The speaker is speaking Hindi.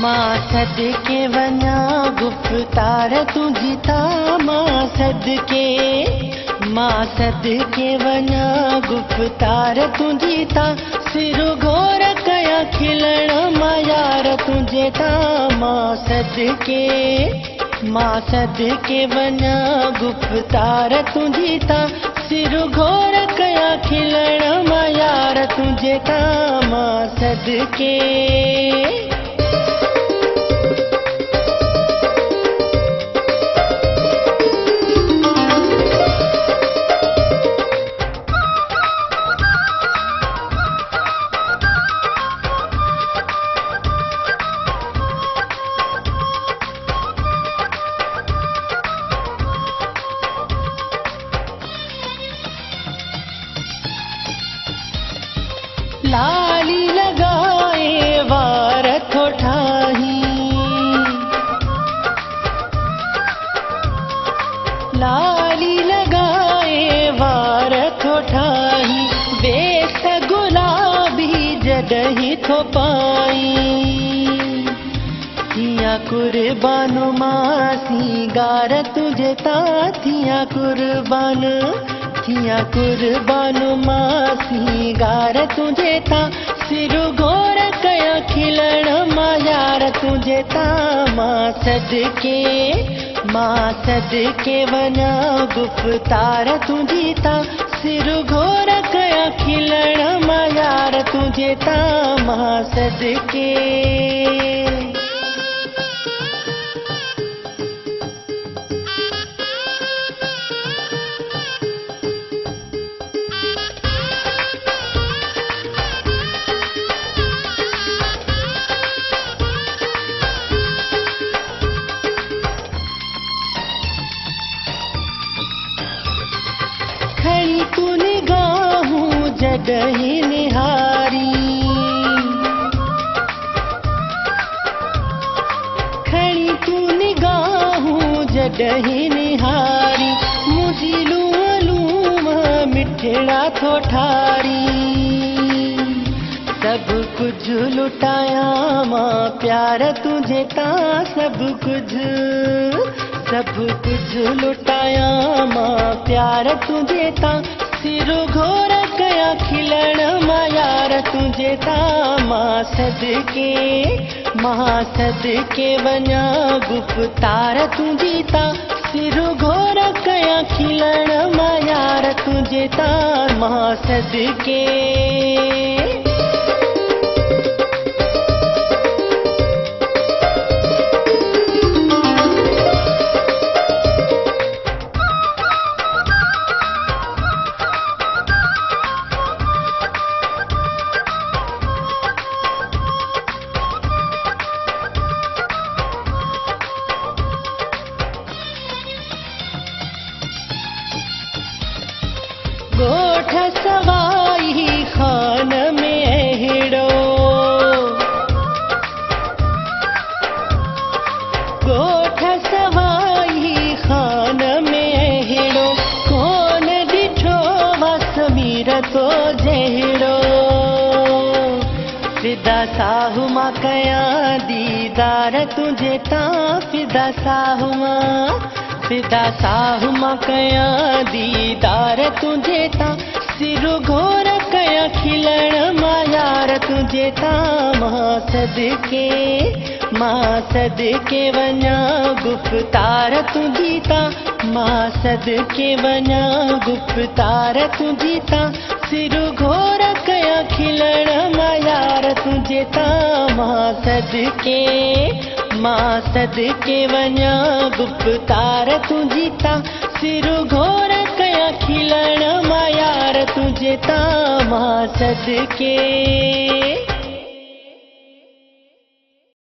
मां सदके वञा गुफ़्तार तुंहिंजी था मां सदके वञा गुफ़्तार तुंहिंजी था सिर घोर कया खिलण मां यार तुंहिंजे था मां सदके वञा गुफ़्तार तुंहिंजी था सिर घोर कया खिलण मां यार तुंहिंजे था मां सदके लाली लगाए वार थो ठाही लाली लगाए वार थो ठाही बेस गुलाबी जॾहिं थो पाई थिया कुर्बान मां सिंगार तुंहिंजे ता थिया कुर्बान मां सिंगार तुंहिंजे था सिर घोर कया खिलण मां यार तुंहिंजे था मां सदके वञा गुफ़्तार तुंहिंजी था सिर घोर कया खिलण मां यार तुंहिंजे था मां सदके खड़ी तू निगाहूं जॾहिं निहारी खड़ी तू निगाहूं जॾहिं निहारी मुंहिंजी लूम मिठड़ा थो ठारी सभु कुझु लुटाया मां प्यार तुंहिंजे ता सभु कुझु लुटाया मां प्यार तुंहिंजे ता सिर घोर कया खिलण मां यार तुंहिंजे ता मां सदके वञा गुफ़्तार तुंहिंजी ता सिर घोर कया खिलण मां यार तुंहिंजे ता मां सदके गोठ सवाई खान में अहिड़ो गोठ सवाई खान में अहिड़ो कोन ॾिठो समीर तो जहिड़ो फिदा साहू मां कया दीदार तुंहिंजे ता फिदा साहू मां कया दीदार तुंहिंजे ता सिर घोर कया खिलण मां यार तुंहिंजे ता मां सदके वञा गुफ़्तार तुंहिंजी ता मां सदके वञा गुफ़्तार तुंहिंजी ता सिर घोर कया खिलण मां यार तुंहिंजे ता मां सदके वञा गुफ़्तार तुंहिंजी ता सिर घोर कया खिलण मां यार तुंहिंजे ता मां सदके